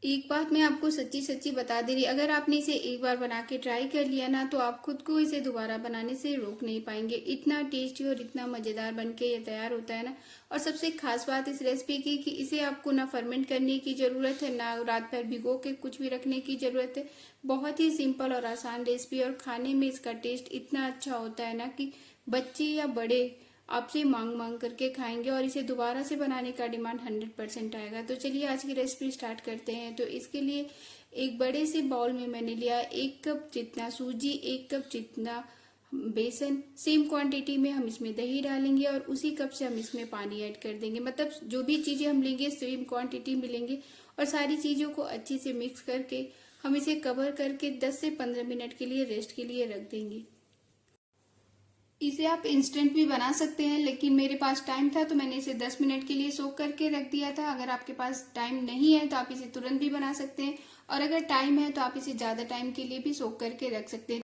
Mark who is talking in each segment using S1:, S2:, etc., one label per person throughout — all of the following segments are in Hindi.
S1: एक बात मैं आपको सच्ची सच्ची बता दे रही, अगर आपने इसे एक बार बना के ट्राई कर लिया ना तो आप खुद को इसे दोबारा बनाने से रोक नहीं पाएंगे। इतना टेस्टी और इतना मजेदार बन के ये तैयार होता है ना। और सबसे खास बात इस रेसिपी की कि इसे आपको ना फर्मेंट करने की जरूरत है, ना रात भर भिगो के कुछ भी रखने की जरूरत है। बहुत ही सिंपल और आसान रेसिपी, और खाने में इसका टेस्ट इतना अच्छा होता है ना कि बच्चे या बड़े आपसे मांग मांग करके खाएंगे, और इसे दोबारा से बनाने का डिमांड 100% आएगा। तो चलिए आज की रेसिपी स्टार्ट करते हैं। तो इसके लिए एक बड़े से बाउल में मैंने लिया 1 कप जितना सूजी, 1 कप जितना बेसन। सेम क्वांटिटी में हम इसमें दही डालेंगे और उसी कप से हम इसमें पानी ऐड कर देंगे। मतलब जो भी चीजें हम लेंगे सेम क्वांटिटी में लेंगे, और सारी चीजों को अच्छे से मिक्स करके हम इसे कवर करके 10 से 15 मिनट के लिए रेस्ट के लिए रख देंगे। इसे आप इंस्टेंट भी बना सकते हैं, लेकिन मेरे पास टाइम था तो मैंने इसे 10 मिनट के लिए सोक करके रख दिया था। अगर आपके पास टाइम नहीं है तो आप इसे तुरंत भी बना सकते हैं, और अगर टाइम है तो आप इसे ज्यादा टाइम के लिए भी सोक करके रख सकते हैं।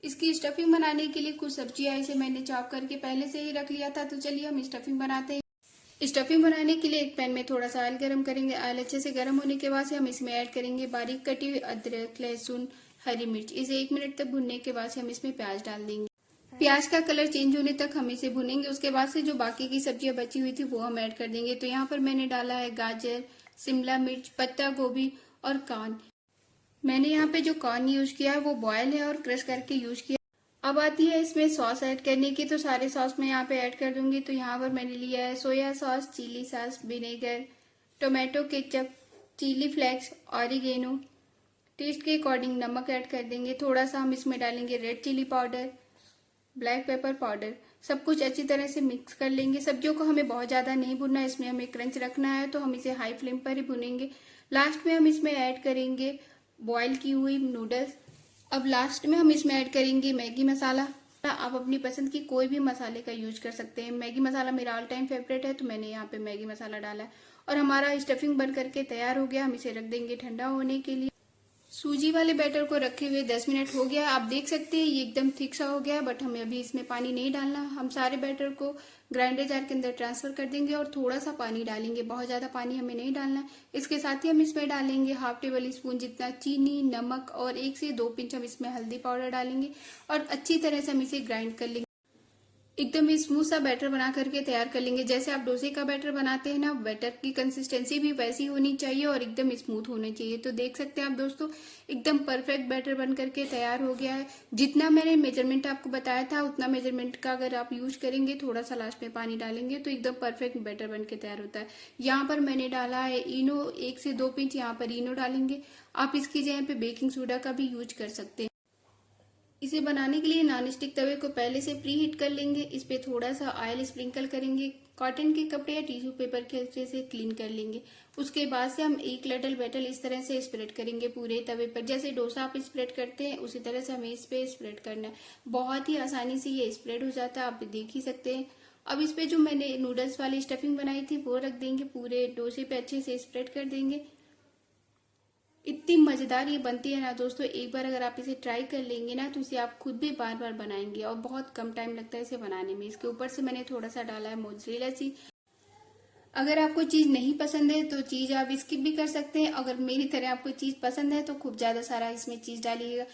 S1: इसकी स्टफिंग बनाने के लिए कुछ सब्जियां इसे मैंने चॉप करके पहले से ही रख लिया था। तो चलिए हम स्टफिंग बनाते हैं। स्टफिंग बनाने के लिए एक पैन में थोड़ा सा ऑयल गर्म करेंगे। ऑयल अच्छे से गर्म होने के बाद से हम इसमें ऐड करेंगे बारीक कटी हुई अदरक, लहसुन, हरी मिर्च। इसे 1 मिनट तक भुनने के बाद से हम इसमें प्याज डाल देंगे। प्याज का कलर चेंज होने तक हम इसे भुनेंगे। उसके बाद से जो बाकी की सब्जियां बची हुई थी वो हम ऐड कर देंगे। तो यहाँ पर मैंने डाला है गाजर, शिमला मिर्च, पत्ता गोभी और कॉर्न। मैंने यहाँ पे जो कॉर्न यूज किया है वो बॉयल है और क्रश करके यूज किया। अब आती है इसमें सॉस ऐड करने की। तो सारे सॉस मैं यहाँ पे ऐड कर दूंगी। तो यहाँ पर मैंने लिया है soya sauce, chilli sauce, vinegar, tomato ketchup, chilli flakes, oregano. Taste के अकॉर्डिंग नमक ऐड कर देंगे। थोड़ा सा हम इसमें डालेंगे red chilli powder, black pepper powder. सब कुछ अच्छी तरह से मिक्स कर लेंगे। सब्जियों को हमें बहुत ज्यादा नहीं भुनना है, इसमें हमें क्रंच रखना है, तो हम इसे हाई फ्लेम पर ही भुनेंगे। लास्ट में हम इसमें ऐड करेंगे बॉईल की हुई नूडल्स। अब लास्ट में हम इसमें ऐड करेंगे मैगी मसाला। आप अपनी पसंद की कोई भी मसाले का यूज कर सकते हैं। मैगी मसाला मेरा ऑल टाइम फेवरेट है, तो मैंने यहाँ पे मैगी मसाला डाला है। और हमारा स्टफिंग बन करके तैयार हो गया। हम इसे रख देंगे ठंडा होने के लिए। सूजी वाले बैटर को रखे हुए 10 मिनट हो गया। आप देख सकते हैं ये एकदम थिक सा हो गया है, बट हमें अभी इसमें पानी नहीं डालना। हम सारे बैटर को ग्राइंडर जार के अंदर ट्रांसफर कर देंगे और थोड़ा सा पानी डालेंगे। बहुत ज्यादा पानी हमें नहीं डालना। इसके साथ ही हम इसमें डालेंगे हाफ टेबल स्पून जितना चीनी, नमक, और 1 से 2 पिंच हम इसमें हल्दी पाउडर डालेंगे, और अच्छी तरह से हम इसे ग्राइंड कर लेंगे। एकदम स्मूथ सा बैटर बना करके तैयार कर लेंगे। जैसे आप डोसे का बैटर बनाते हैं ना, बैटर की कंसिस्टेंसी भी वैसी होनी चाहिए और एकदम स्मूथ होनी चाहिए। तो देख सकते हैं आप दोस्तों, एकदम परफेक्ट बैटर बन करके तैयार हो गया है। जितना मैंने मेजरमेंट आपको बताया था उतना मेजरमेंट का अगर आप यूज करेंगे, थोड़ा सा लास्ट में पानी डालेंगे, तो एकदम परफेक्ट बैटर बन के तैयार होता है। यहाँ पर मैंने डाला है इनो, 1 से 2 पिंच यहाँ पर इनो डालेंगे। आप इसकी जगह पे बेकिंग सोडा का भी यूज कर सकते हैं। इसे बनाने के लिए नॉन स्टिक तवे को पहले से प्री हीट कर लेंगे। इस पे थोड़ा सा ऑयल स्प्रिंकल करेंगे। कॉटन के कपड़े या टिश्यू पेपर के अच्छे से क्लीन कर लेंगे। उसके बाद से हम एक लटल बैटल इस तरह से स्प्रेड करेंगे पूरे तवे पर। जैसे डोसा आप स्प्रेड करते हैं उसी तरह से हमें इस पे स्प्रेड करना है। बहुत ही आसानी से ये स्प्रेड हो जाता है, आप देख ही सकते हैं। अब इस पे जो मैंने नूडल्स वाली स्टफिंग बनाई थी वो रख देंगे। पूरे डोसे पे अच्छे से स्प्रेड कर देंगे। इतनी मजेदार ये बनती है ना दोस्तों, एक बार अगर आप इसे ट्राई कर लेंगे ना तो इसे आप खुद भी बार बार बनाएंगे, और बहुत कम टाइम लगता है इसे बनाने में। इसके ऊपर से मैंने थोड़ा सा डाला है मोज़रेला चीज। अगर आपको चीज नहीं पसंद है तो चीज आप स्किप भी कर सकते हैं। अगर मेरी तरह आपको चीज पसंद है तो खूब ज्यादा सारा इसमें चीज डालिएगा।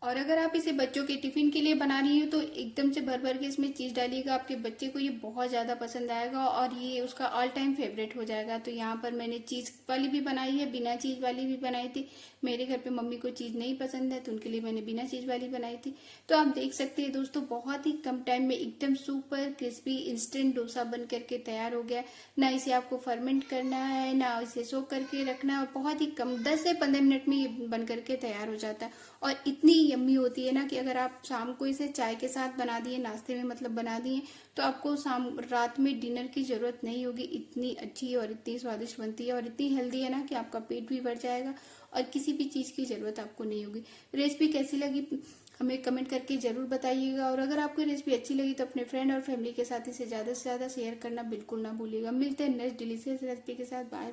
S1: और अगर आप इसे बच्चों के टिफिन के लिए बना रही हो तो एकदम से भर भर के इसमें चीज डालिएगा। आपके बच्चे को ये बहुत ज्यादा पसंद आएगा और ये उसका ऑल टाइम फेवरेट हो जाएगा। तो यहाँ पर मैंने चीज वाली भी बनाई है, बिना चीज वाली भी बनाई थी। मेरे घर पे मम्मी को चीज नहीं पसंद है तो उनके लिए मैंने बिना चीज वाली बनाई थी। तो आप देख सकते हैं दोस्तों, बहुत ही कम टाइम में एकदम सुपर क्रिस्पी इंस्टेंट डोसा बन करके तैयार हो गया। ना इसे आपको फर्मेंट करना है, ना इसे सोक करके रखना है, और बहुत ही कम 10 से 15 मिनट में ये बन करके तैयार हो जाता है। और इतनी यम्मी होती है ना कि अगर आप शाम को इसे चाय के साथ बना दिए, नाश्ते में मतलब बना दिए, तो आपको शाम रात में डिनर की जरूरत नहीं होगी। इतनी अच्छी और इतनी स्वादिष्ट बनती है और इतनी हेल्दी है ना कि आपका पेट भी भर जाएगा और किसी भी चीज की जरूरत आपको नहीं होगी। रेसिपी कैसी लगी हमें कमेंट करके जरूर बताइएगा, और अगर आपको रेसिपी अच्छी लगी तो अपने फ्रेंड और फैमिली के साथ इसे ज्यादा से ज्यादा शेयर करना बिल्कुल ना भूलिएगा। मिलते हैं नेक्स्ट डिलीशियस रेसिपी के साथ। बाय।